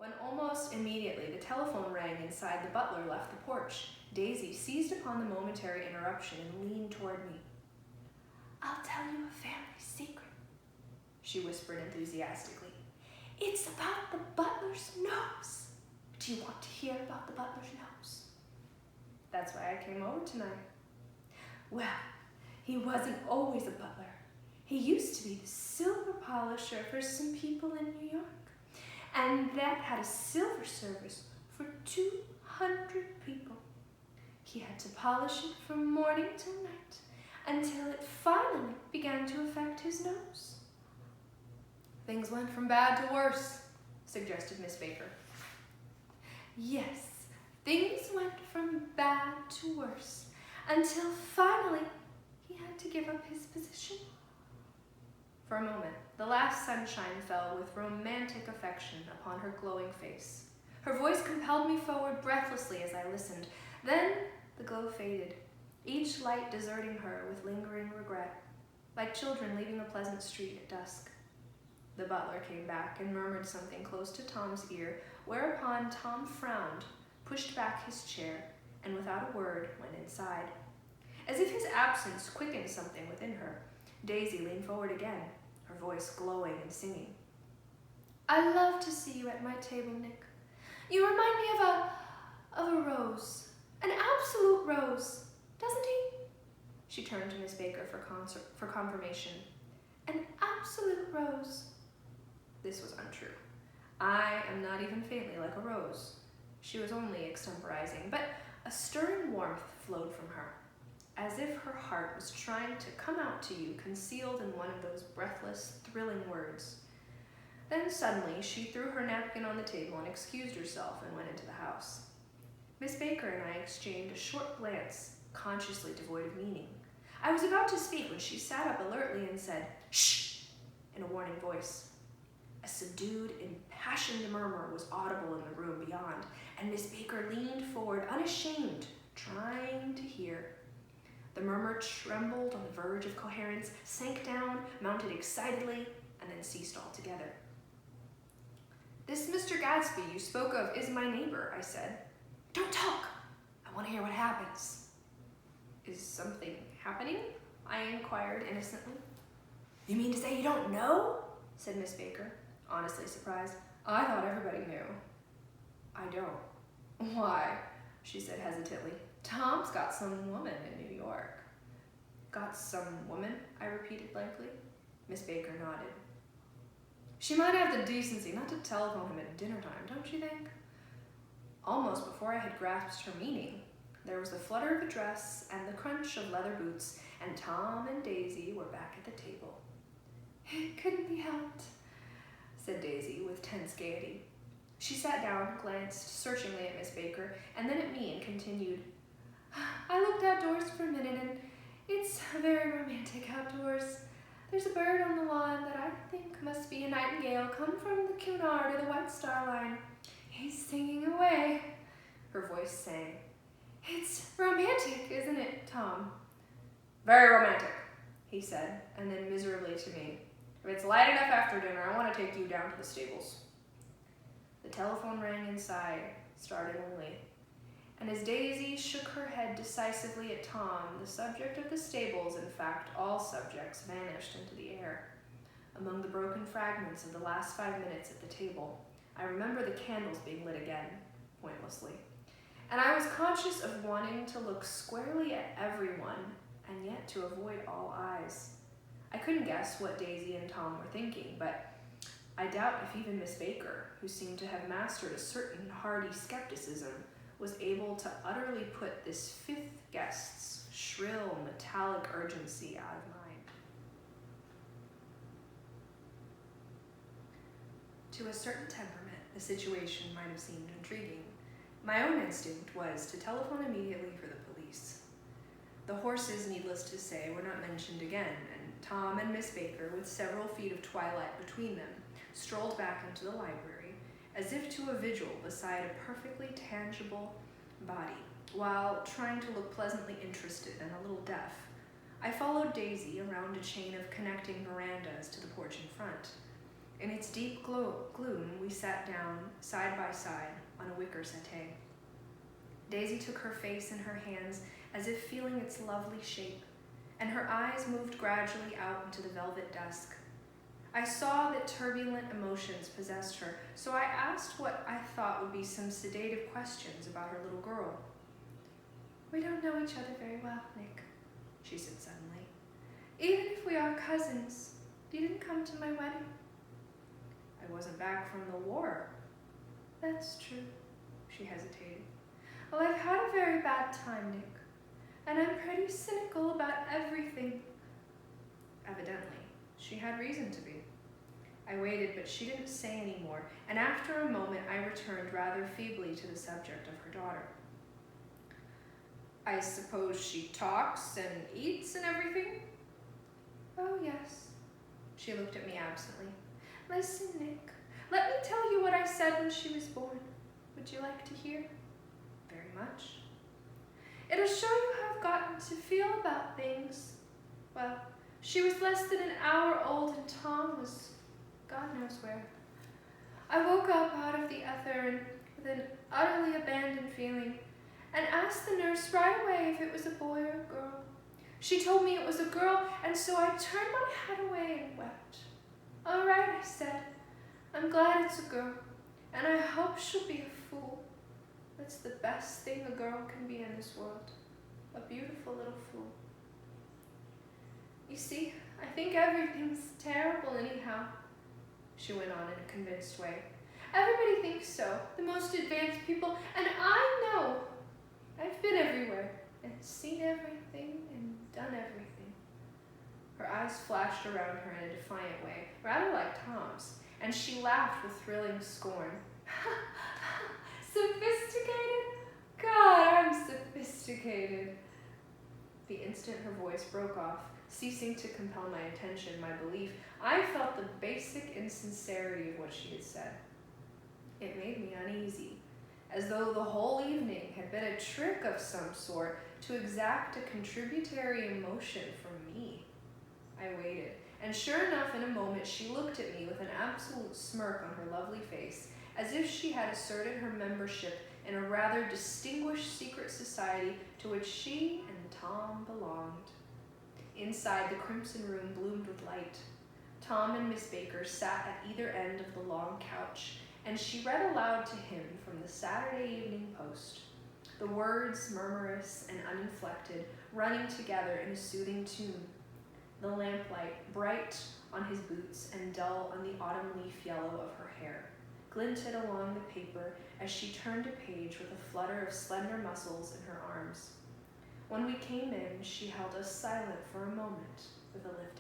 When almost immediately the telephone rang inside, the butler left the porch. Daisy seized upon the momentary interruption and leaned toward me. "I'll tell you a family secret," she whispered enthusiastically. "It's about the butler's nose. Do you want to hear about the butler's nose?" "That's why I came over tonight." "Well, he wasn't always a butler. He used to be the silver polisher for some people in New York. And that had a silver service for 200 people. He had to polish it from morning till night until it finally began to affect his nose." "Things went from bad to worse," suggested Miss Baker. "Yes, things went from bad to worse until finally he had to give up his position." For a moment, the last sunshine fell with romantic affection upon her glowing face. Her voice compelled me forward breathlessly as I listened. Then the glow faded, each light deserting her with lingering regret, like children leaving a pleasant street at dusk. The butler came back and murmured something close to Tom's ear, whereupon Tom frowned, pushed back his chair, and without a word went inside. As if his absence quickened something within her, Daisy leaned forward again, her voice glowing and singing. "I love to see you at my table, Nick. You remind me of a rose, an absolute rose, doesn't he?" She turned to Miss Baker for confirmation. "An absolute rose." This was untrue. I am not even faintly like a rose. She was only extemporizing, but a stirring warmth flowed from her, as if her heart was trying to come out to you, concealed in one of those breathless, thrilling words. Then suddenly she threw her napkin on the table and excused herself and went into the house. Miss Baker and I exchanged a short glance, consciously devoid of meaning. I was about to speak when she sat up alertly and said, "Shh!" in a warning voice. A subdued, impassioned murmur was audible in the room beyond, and Miss Baker leaned forward, unashamed, trying to hear. The murmur trembled on the verge of coherence, sank down, mounted excitedly, and then ceased altogether. "This Mr. Gatsby you spoke of is my neighbor," I said. "Don't talk! I want to hear what happens." "Is something happening?" I inquired innocently. "You mean to say you don't know?" said Miss Baker, honestly surprised. "I thought everybody knew." "I don't." "Why?" she said hesitantly. "Tom's got some woman in New York." "Got some woman?" I repeated blankly. Miss Baker nodded. "She might have the decency not to telephone him at dinner time, don't you think?" Almost before I had grasped her meaning, there was the flutter of a dress and the crunch of leather boots, and Tom and Daisy were back at the table. "It couldn't be helped," said Daisy with tense gaiety. She sat down, glanced searchingly at Miss Baker, and then at me and continued, "I looked outdoors for a minute, and it's very romantic outdoors. There's a bird on the lawn that I think must be a nightingale come from the Cunard or the White Star Line. He's singing away." Her voice sang. "It's romantic, isn't it, Tom?" "Very romantic," he said, and then miserably to me, "If it's light enough after dinner, I want to take you down to the stables." The telephone rang inside, startlingly, and as Daisy shook her head decisively at Tom, the subject of the stables, in fact all subjects, vanished into the air. Among the broken fragments of the last 5 minutes at the table, I remember the candles being lit again, pointlessly, and I was conscious of wanting to look squarely at everyone and yet to avoid all eyes. I couldn't guess what Daisy and Tom were thinking, but I doubt if even Miss Baker, who seemed to have mastered a certain hardy skepticism, was able to utterly put this fifth guest's shrill, metallic urgency out of mind. To a certain temperament, the situation might have seemed intriguing. My own instinct was to telephone immediately for the police. The horses, needless to say, were not mentioned again, and Tom and Miss Baker, with several feet of twilight between them, strolled back into the library, as if to a vigil beside a perfectly tangible body, while trying to look pleasantly interested and a little deaf. I followed Daisy around a chain of connecting verandas to the porch in front. In its deep gloom, we sat down, side by side, on a wicker settee. Daisy took her face in her hands as if feeling its lovely shape, and her eyes moved gradually out into the velvet dusk. I saw that turbulent emotions possessed her, so I asked what I thought would be some sedative questions about her little girl. "We don't know each other very well, Nick," she said suddenly. "Even if we are cousins, you didn't come to my wedding." "I wasn't back from the war." "That's true," she hesitated. "Well, I've had a very bad time, Nick, and I'm pretty cynical about everything." Evidently, she had reason to be. I waited, but she didn't say any more, and after a moment I returned rather feebly to the subject of her daughter. "I suppose she talks and eats and everything?" "Oh, yes." She looked at me absently. "Listen, Nick, let me tell you what I said when she was born. Would you like to hear?" "Very much." "It'll show you how I've gotten to feel about things. Well, she was less than an hour old and Tom was God knows where. I woke up out of the ether and with an utterly abandoned feeling and asked the nurse right away if it was a boy or a girl. She told me it was a girl, and so I turned my head away and wept. 'All right,' I said. 'I'm glad it's a girl, and I hope she'll be a fool. That's the best thing a girl can be in this world, a beautiful little fool.' You see, I think everything's terrible anyhow," she went on in a convinced way. "Everybody thinks so, the most advanced people, and I know. I've been everywhere and seen everything and done everything." Her eyes flashed around her in a defiant way, rather like Tom's, and she laughed with thrilling scorn. "Sophisticated? God, I'm sophisticated." The instant her voice broke off, ceasing to compel my attention, my belief, I felt the basic insincerity of what she had said. It made me uneasy, as though the whole evening had been a trick of some sort to exact a contributory emotion from me. I waited, and sure enough, in a moment she looked at me with an absolute smirk on her lovely face, as if she had asserted her membership in a rather distinguished secret society to which she and Tom belonged. Inside, the crimson room bloomed with light. Tom and Miss Baker sat at either end of the long couch, and she read aloud to him from the Saturday Evening Post, the words murmurous and uninflected, running together in a soothing tune. The lamplight, bright on his boots and dull on the autumn leaf yellow of her hair, glinted along the paper as she turned a page with a flutter of slender muscles in her arms. When we came in, she held us silent for a moment with a lifted